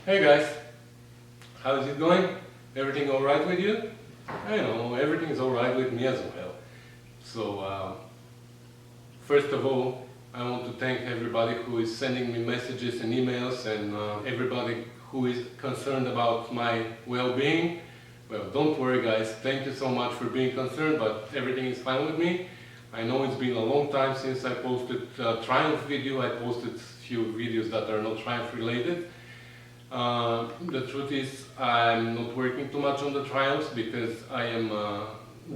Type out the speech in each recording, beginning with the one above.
Hey guys, how's it going? Everything alright with you? I know, everything is alright with me as well. So, first of all, I want to thank everybody who is sending me messages and emails and everybody who is concerned about my well-being. Well, don't worry guys, thank you so much for being concerned, but everything is fine with me. I know it's been a long time since I posted a Triumph video. I posted a few videos that are not Triumph related. The truth is, I'm not working too much on the Triumphs because I am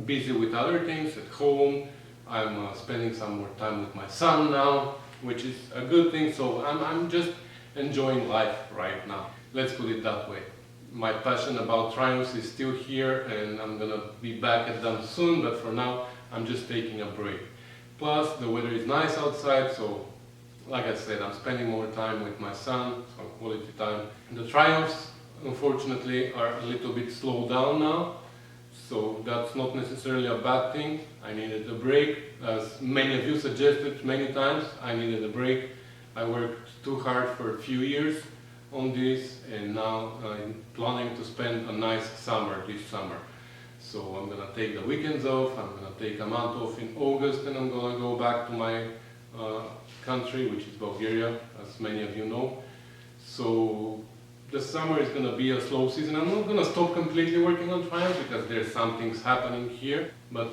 busy with other things at home. I'm spending some more time with my son now, which is a good thing, so I'm just enjoying life right now. Let's put it that way. My passion about Triumphs is still here and I'm gonna be back at them soon, but for now I'm just taking a break. Plus the weather is nice outside, so like I said, I'm spending more time with my son, some quality time. The Triumphs, unfortunately, are a little bit slowed down now, so that's not necessarily a bad thing. I needed a break, as many of you suggested many times. I needed a break. I worked too hard for a few years on this, and now I'm planning to spend a nice summer this summer. So I'm gonna take the weekends off, I'm gonna take a month off in August, and I'm gonna go back to my country, which is Bulgaria, as many of you know. So the summer is going to be a slow season. I'm not going to stop completely working on Triumph because there's some things happening here, but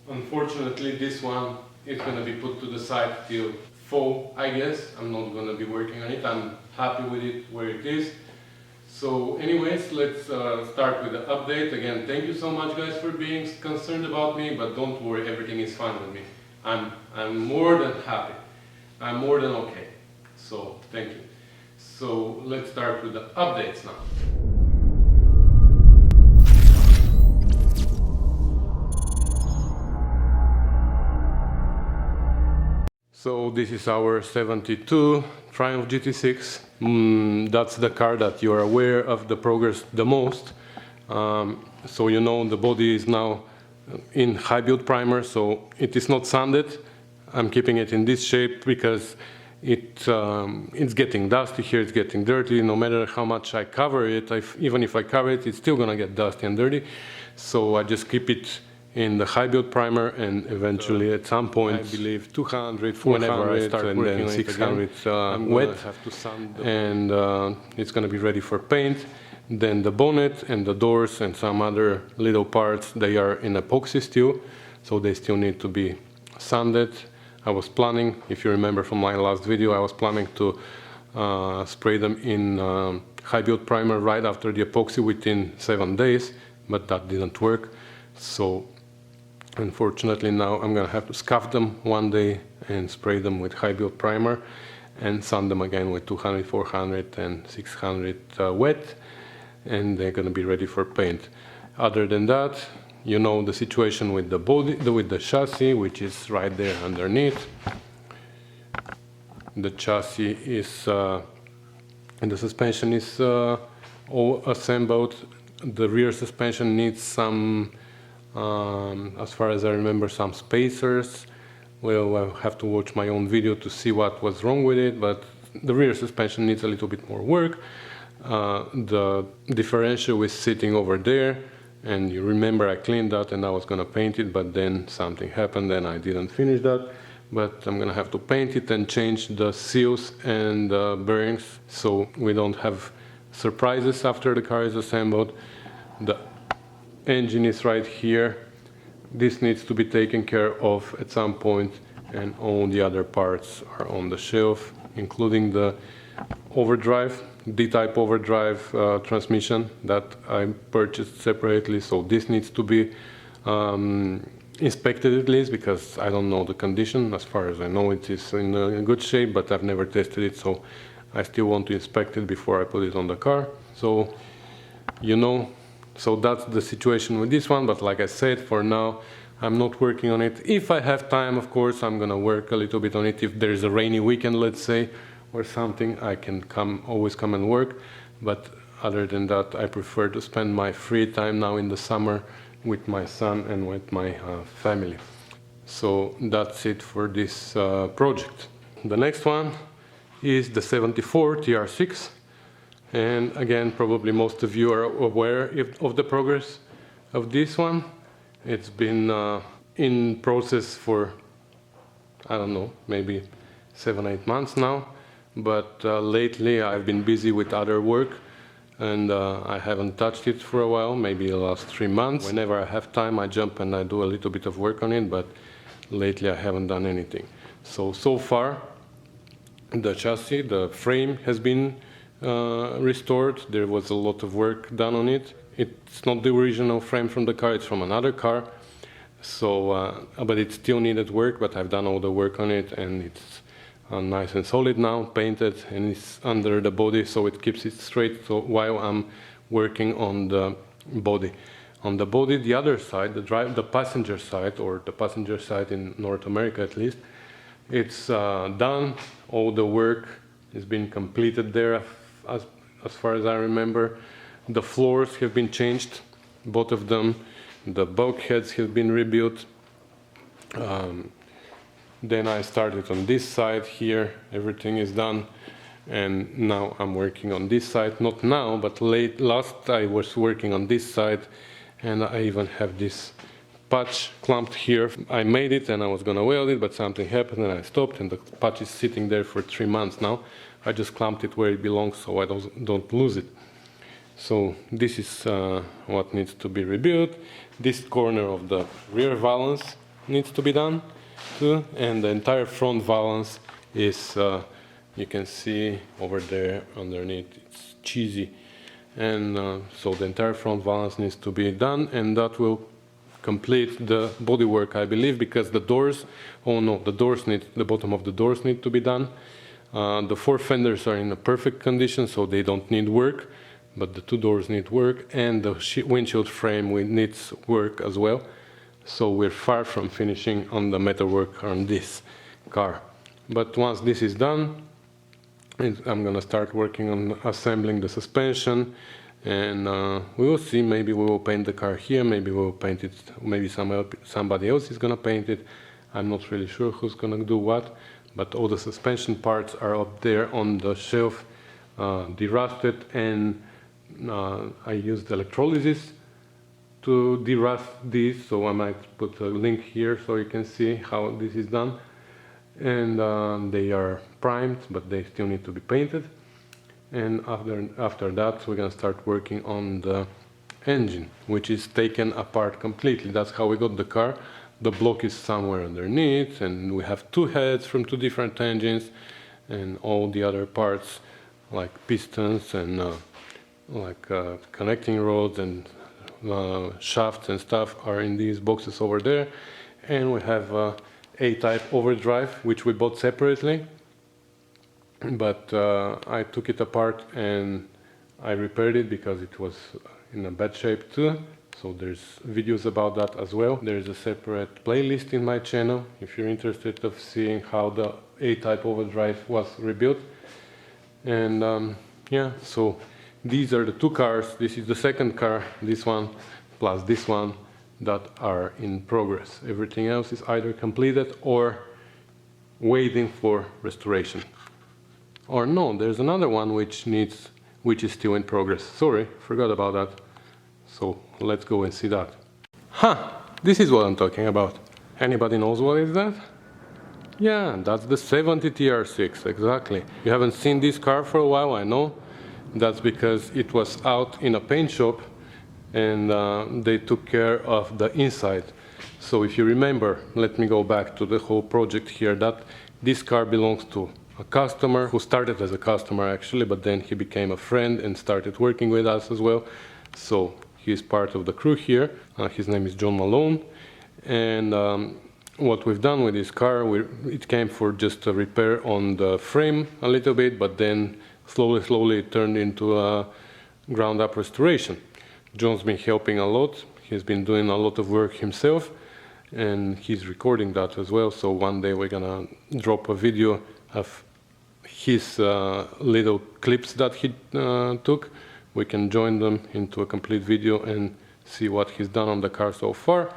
unfortunately this one is going to be put to the side till fall, I guess. I'm not going to be working on it. I'm happy with it where it is. So anyways, let's start with the update. Again, thank you so much guys for being concerned about me, but don't worry, everything is fine with me. I'm more than happy. I'm more than okay. So, thank you. So, let's start with the updates now. So, this is our 72 Triumph GT6. That's the car that you are aware of the progress the most. So, you know the body is now in high build primer, so it is not sanded. I'm keeping it in this shape because it's getting dusty here, it's getting dirty. No matter how much I cover it, even if I cover it, it's still gonna get dusty and dirty. So I just keep it in the high build primer, and eventually at some point, I believe 200, 400, whenever I start and then 600 wet, have to sand and it's gonna be ready for paint. Then the bonnet and the doors and some other little parts, they are in epoxy still, so they still need to be sanded. I was planning, if you remember from my last video, I was planning to spray them in high build primer right after the epoxy within 7 days, but that didn't work. So unfortunately now I'm gonna have to scuff them one day and spray them with high build primer and sand them again with 200, 400 and 600 wet. And they're going to be ready for paint. Other than that, you know the situation with the body, with the chassis, which is right there underneath. The chassis is and the suspension is all assembled. The rear suspension needs some, as far as I remember, some spacers. Well, I'll have to watch my own video to see what was wrong with it, but the rear suspension needs a little bit more work. The differential is sitting over there, and you remember I cleaned that and I was gonna paint it, but then something happened and I didn't finish that. But I'm gonna have to paint it and change the seals and bearings so we don't have surprises after the car is assembled. The engine is right here. This needs to be taken care of at some point, and all the other parts are on the shelf, including the overdrive, D-type overdrive transmission that I purchased separately. So this needs to be inspected at least, because I don't know the condition. As far as I know, it is in good shape, but I've never tested it, so I still want to inspect it before I put it on the car. So, you know, so that's the situation with this one. But like I said, for now I'm not working on it. If I have time, of course, I'm gonna work a little bit on it. If there's a rainy weekend, let's say, or something, I can always come and work. But other than that, I prefer to spend my free time now in the summer with my son and with my family. So that's it for this project. The next one is the 74 TR6. And again, probably most of you are aware of the progress of this one. It's been in process for, I don't know, maybe 7-8 months now. But lately I've been busy with other work, and I haven't touched it for a while, maybe the last 3 months. Whenever I have time, I jump and I do a little bit of work on it, but lately I haven't done anything. So far, the chassis, the frame has been restored. There was a lot of work done on it. It's not the original frame from the car, it's from another car. So, but it still needed work, but I've done all the work on it, and it's nice and solid now, painted, and it's under the body, so it keeps it straight. So while I'm working on the body. On the body, the other side, the passenger side, or the passenger side in North America at least, it's done. All the work has been completed there, as far as I remember. The floors have been changed, both of them. The bulkheads have been rebuilt. Then I started on this side here. Everything is done. And now I'm working on this side. Not now, but last I was working on this side. And I even have this patch clamped here. I made it and I was gonna weld it, but something happened and I stopped, and the patch is sitting there for 3 months now. I just clamped it where it belongs so I don't lose it. So this is what needs to be rebuilt. This corner of the rear valance needs to be done too, and the entire front valance is, you can see over there underneath, it's cheesy. And so the entire front valance needs to be done, and that will complete the bodywork, I believe, because the doors, oh no, the bottom of the doors need to be done. The 4 fenders are in a perfect condition, so they don't need work, but the 2 doors need work, and the windshield frame needs work as well. So we're far from finishing on the metalwork on this car. But once this is done, I'm gonna start working on assembling the suspension, and we will see. Maybe we will paint the car here, maybe we will paint it, maybe somebody else is gonna paint it. I'm not really sure who's gonna do what, but all the suspension parts are up there on the shelf, derusted, and I used electrolysis to derust these, so I might put a link here so you can see how this is done. And they are primed, but they still need to be painted. And after that, we're gonna start working on the engine, which is taken apart completely. That's how we got the car. The block is somewhere underneath, and we have 2 heads from 2 different engines, and all the other parts, like pistons and connecting rods and shafts and stuff, are in these boxes over there. And we have A-type overdrive, which we bought separately, but I took it apart and I repaired it because it was in a bad shape too. So there's videos about that as well. There's a separate playlist in my channel if you're interested of seeing how the A-type overdrive was rebuilt. And yeah, so these are the 2 cars. This is the second car, this one plus this one, that are in progress. Everything else is either completed or waiting for restoration. Or no, there's another one which is still in progress. Sorry, forgot about that. So let's go and see that. This is what I'm talking about. Anybody knows what is that? Yeah, that's the 70 TR6, exactly. You haven't seen this car for a while, I know. That's because it was out in a paint shop, and they took care of the inside. So if you remember, let me go back to the whole project here, that this car belongs to a customer who started as a customer actually, but then he became a friend and started working with us as well. So he's part of the crew here. His name is John Malone. And what we've done with this car, it came for just a repair on the frame a little bit, but then slowly it turned into a ground up restoration. John's been helping a lot. He's been doing a lot of work himself, and he's recording that as well. So one day we're gonna drop a video of his little clips that he took. We can join them into a complete video and see what he's done on the car so far.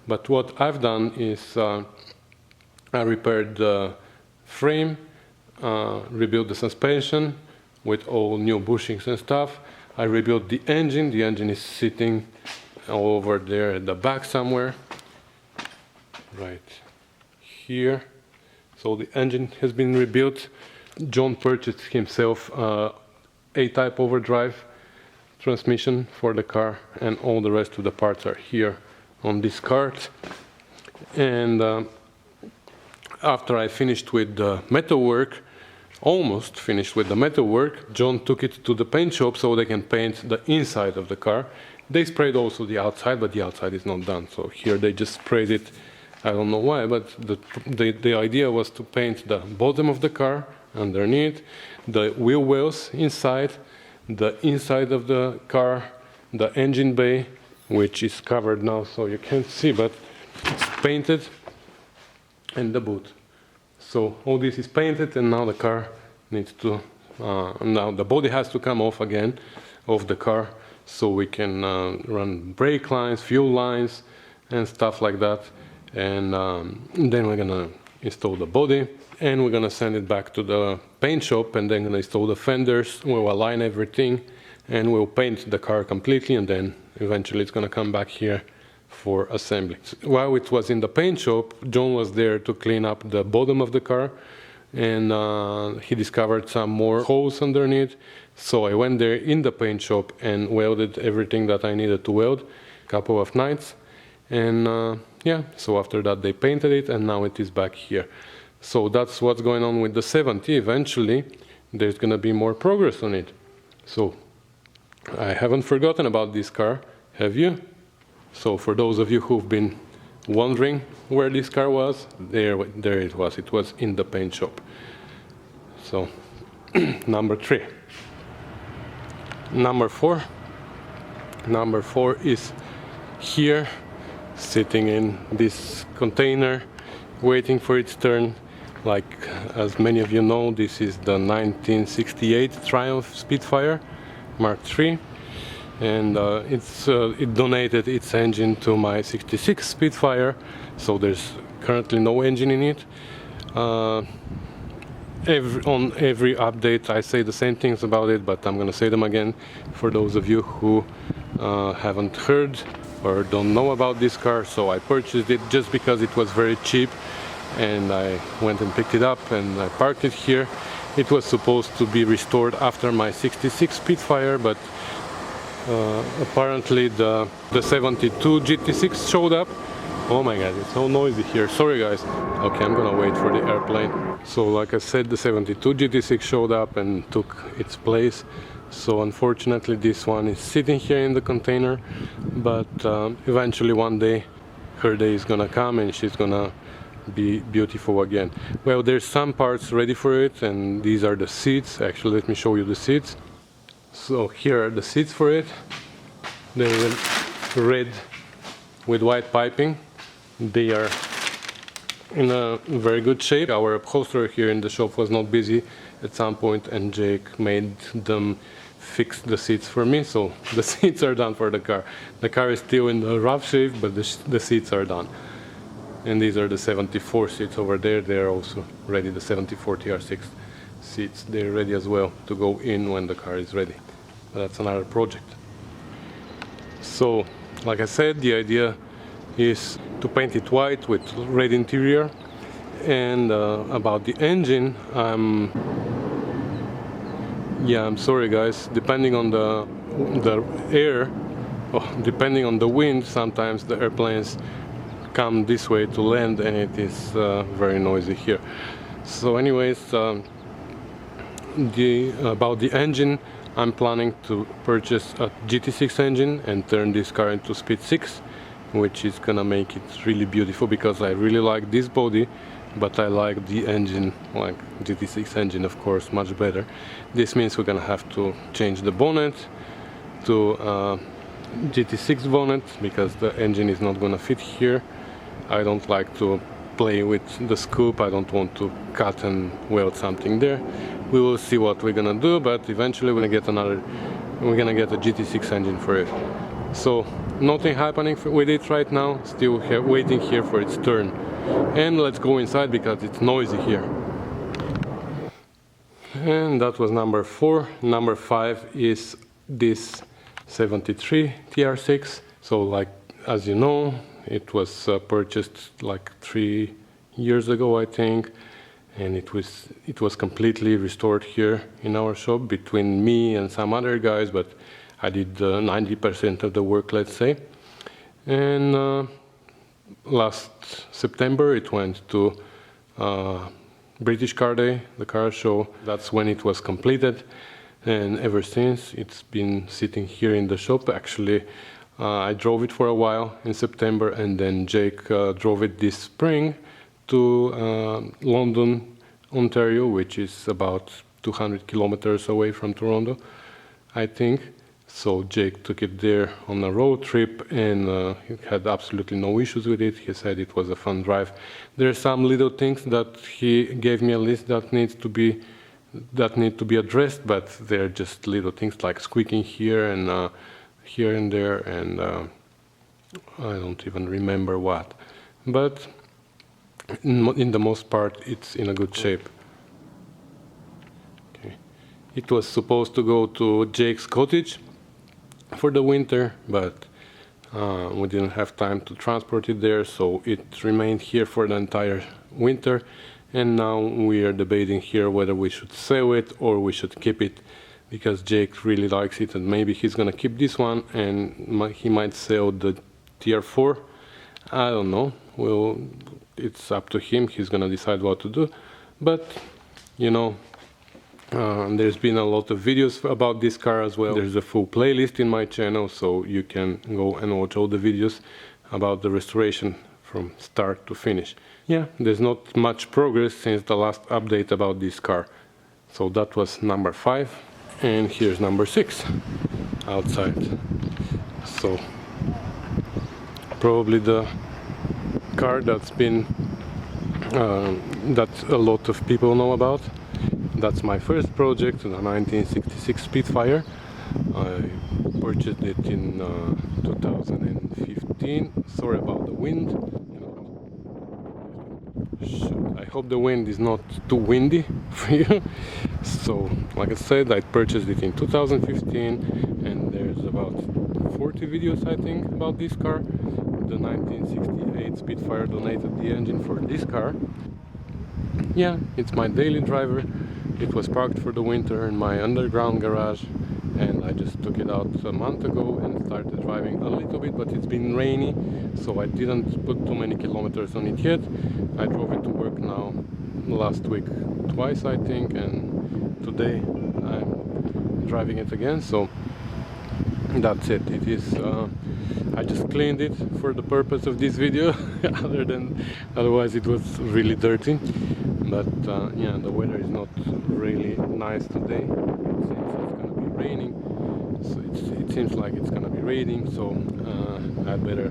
But what I've done is I repaired the frame, rebuilt the suspension, with all new bushings and stuff. I rebuilt the engine. The engine is sitting over there at the back somewhere, right here. So the engine has been rebuilt. John purchased himself A-type overdrive transmission for the car, and all the rest of the parts are here on this cart. And after I finished with the metalwork, almost finished with the metalwork, John took it to the paint shop so they can paint the inside of the car. They sprayed also the outside, but the outside is not done. So here they just sprayed it. I don't know why, but the idea was to paint the bottom of the car underneath, the wheel wells inside, the inside of the car, the engine bay, which is covered now so you can't see, but it's painted, and the boot. So all this is painted, and now the car needs to, now the body has to come off again of the car so we can run brake lines, fuel lines, and stuff like that. And then we're gonna install the body, and we're gonna send it back to the paint shop, and then gonna install the fenders. We'll align everything, and we'll paint the car completely, and then eventually it's gonna come back here for assembly. While it was in the paint shop, John was there to clean up the bottom of the car, and he discovered some more holes underneath. So I went there in the paint shop and welded everything that I needed to weld, a couple of nights. And yeah, so after that they painted it, and now it is back here. So that's what's going on with the 70. Eventually there's gonna be more progress on it. So I haven't forgotten about this car, have you? So for those of you who've been wondering where this car was, there it was. It was in the paint shop. So number 3. Number 4 is here, sitting in this container, waiting for its turn. Like, as many of you know, this is the 1968 Triumph Spitfire Mark III, and it donated its engine to my 66 Spitfire, so there's currently no engine in it. On every update I say the same things about it, but I'm gonna say them again for those of you who haven't heard or don't know about this car. So I purchased it just because it was very cheap, and I went and picked it up and I parked it here. It was supposed to be restored after my 66 Spitfire, but apparently the 72 GT6 showed up. Oh my god, it's so noisy here. Sorry guys. Okay, I'm gonna wait for the airplane. So like I said, the 72 GT6 showed up and took its place. So unfortunately this one is sitting here in the container, but eventually one day her day is gonna come and she's gonna be beautiful again. Well, there's some parts ready for it, and these are the seats. Actually, let me show you the seats. So here are the seats for it. They're red with white piping. They are in a very good shape. Our upholsterer here in the shop was not busy at some point, and Jake made them fix the seats for me. So the seats are done for the car. The car is still in the rough shape, but the seats are done. And these are the 74 seats over there. They're also ready, the 74 TR6 seats. They're ready as well to go in when the car is ready. But that's another project. So, like I said, the idea is to paint it white with red interior. And about the engine, I'm sorry guys, depending on the air, depending on the wind, sometimes the airplanes come this way to land, and it is very noisy here. So anyways, about the engine, I'm planning to purchase a GT6 engine and turn this car into Speed 6, which is gonna make it really beautiful, because I really like this body, but I like the engine, like GT6 engine of course, much better. This means we're gonna have to change the bonnet to GT6 bonnet, because the engine is not gonna fit here. I don't like to play with the scoop. I don't want to cut and weld something there. We will see what we're gonna do, but eventually we're gonna get a GT6 engine for it. So nothing happening with it right now, still waiting here for its turn. And let's go inside because it's noisy here. And that was number 4. Number 5 is this 73 TR6. So like, as you know, it was purchased like 3 years ago, I think, and it was completely restored here in our shop between me and some other guys, but I did 90% of the work, let's say. And last September it went to British Car Day, the car show. That's when it was completed, and ever since it's been sitting here in the shop. Actually, I drove it for a while in September, and then Jake drove it this spring to London, Ontario, which is about 200 kilometers away from Toronto, I think. So Jake took it there on a road trip, and he had absolutely no issues with it. He said it was a fun drive. There are some little things that he gave me a list that need to be addressed, but they're just little things like squeaking here and there, and I don't even remember what. But in the most part, it's in a good shape. Okay. It was supposed to go to Jake's cottage for the winter, but we didn't have time to transport it there, so it remained here for the entire winter. And now we are debating here whether we should sell it or we should keep it, because Jake really likes it, and maybe he's gonna keep this one, and he might sell the TR4. I don't know. Well, it's up to him. He's gonna decide what to do. But you know, there's been a lot of videos about this car as well. There's a full playlist in my channel, so you can go and watch all the videos about the restoration from start to finish. Yeah, there's not much progress since the last update about this car. So that was number 5, and here's number 6 outside. So probably the car that's been that a lot of people know about. That's my first project, the 1966 Spitfire. I purchased it in 2015. Sorry about the wind. I hope the wind is not too windy for you. So, like I said, I purchased it in 2015, and there's about 40 videos, I think, about this car. The 1968 Spitfire donated the engine for this car. Yeah, it's my daily driver. It was parked for the winter in my underground garage, and I just took it out a month ago and started driving a little bit, but it's been rainy, so I didn't put too many kilometers on it yet. I drove it to work now last week twice, I think, and today I'm driving it again, so that's it. It is I just cleaned it for the purpose of this video. Otherwise it was really dirty. But yeah, the weather is not really nice today. It seems like it's gonna be raining, so I better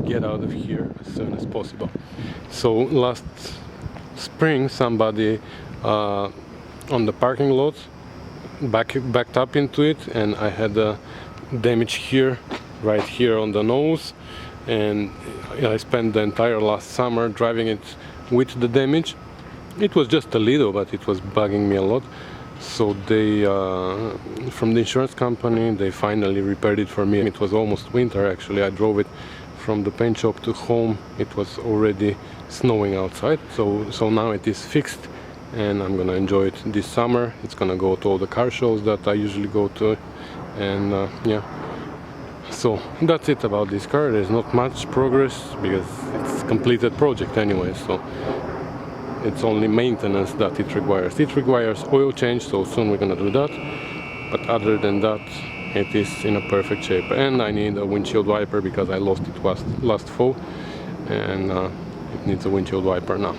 get out of here as soon as possible. So last spring somebody on the parking lot backed up into it, and I had a damage here, right here on the nose, and I spent the entire last summer driving it with the damage. It was just a little, but it was bugging me a lot. So they, from the insurance company, they finally repaired it for me. It was almost winter, actually. I drove it from the paint shop to home. It was already snowing outside. So now it is fixed, and I'm gonna enjoy it this summer. It's gonna go to all the car shows that I usually go to, and yeah. So that's it about this car. There's not much progress because it's a completed project anyway. So it's only maintenance that it requires. It requires oil change, so soon we're gonna do that. But other than that, it is in a perfect shape. And I need a windshield wiper because I lost it last fall, and it needs a windshield wiper now.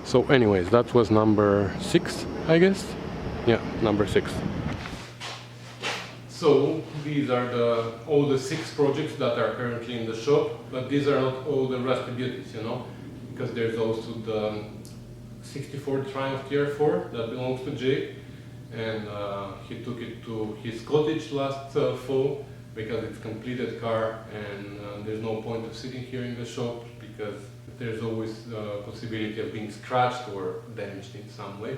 So anyways, that was number 6, I guess. Yeah, number 6. So these are all the 6 projects that are currently in the shop, but these are not all the Rusty Beauties, you know, because there's also the 64 Triumph TR4 that belongs to Jake, and he took it to his cottage last fall because it's a completed car, and there's no point of sitting here in the shop because there's always the possibility of being scratched or damaged in some way.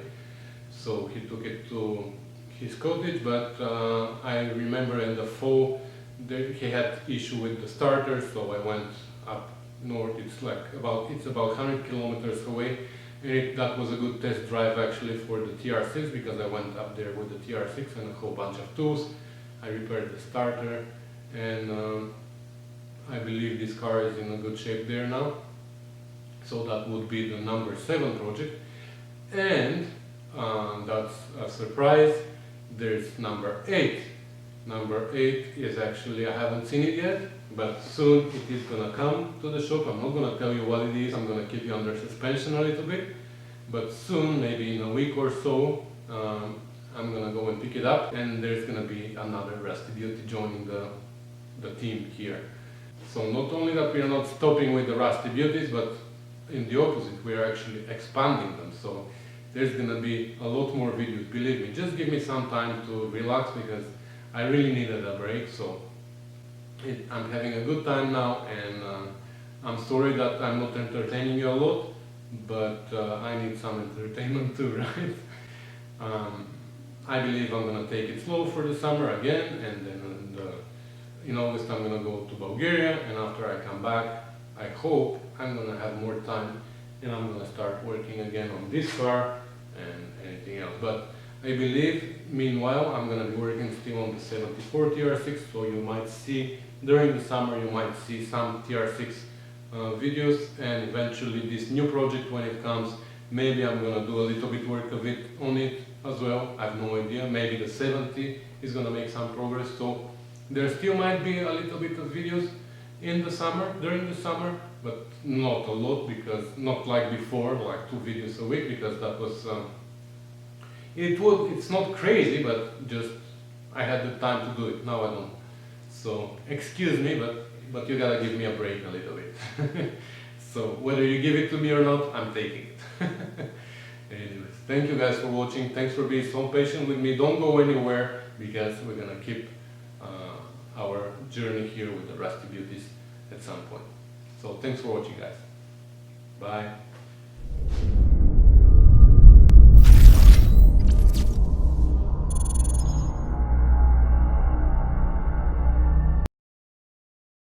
so he took it to his cottage, but I remember in the fall he had issue with the starter, so I went up north. It's about 100 kilometers away, and that was a good test drive actually for the TR6, because I went up there with the TR6 and a whole bunch of tools. I repaired the starter, and I believe this car is in a good shape there now. So that would be the number 7 project, and that's a surprise. There's number 8. Number 8 is actually, I haven't seen it yet, but soon it is gonna come to the shop. I'm not gonna tell you what it is, I'm gonna keep you under suspension a little bit, but soon, maybe in a week or so, I'm gonna go and pick it up, and there's gonna be another Rusty Beauty joining the team here. So not only that we are not stopping with the Rusty Beauties, but in the opposite, we are actually expanding them. So there's gonna be a lot more videos, believe me. Just give me some time to relax, because I really needed a break. So I'm having a good time now, and I'm sorry that I'm not entertaining you a lot, but I need some entertainment too, right? I believe I'm gonna take it slow for the summer again, and then in August I'm gonna go to Bulgaria, and after I come back, I hope I'm gonna have more time, and I'm gonna start working again on this car and anything else. But I believe meanwhile I'm gonna be working still on the 74 TR6, so you might see during the summer, you might see some TR6 videos, and eventually this new project, when it comes, maybe I'm gonna do a little bit work of it on it as well. I have no idea. Maybe the 70 is gonna make some progress, so there still might be a little bit of videos in the summer, during the summer, but not a lot, because not like before, like 2 videos a week, because that was it's not crazy, but just I had the time to do it. Now I don't. So excuse me, but you gotta give me a break a little bit. So whether you give it to me or not, I'm taking it. Anyways, thank you guys for watching. Thanks for being so patient with me. Don't go anywhere, because we're gonna keep our journey here with the Rusty Beauties at some point. So thanks for watching, guys. Bye.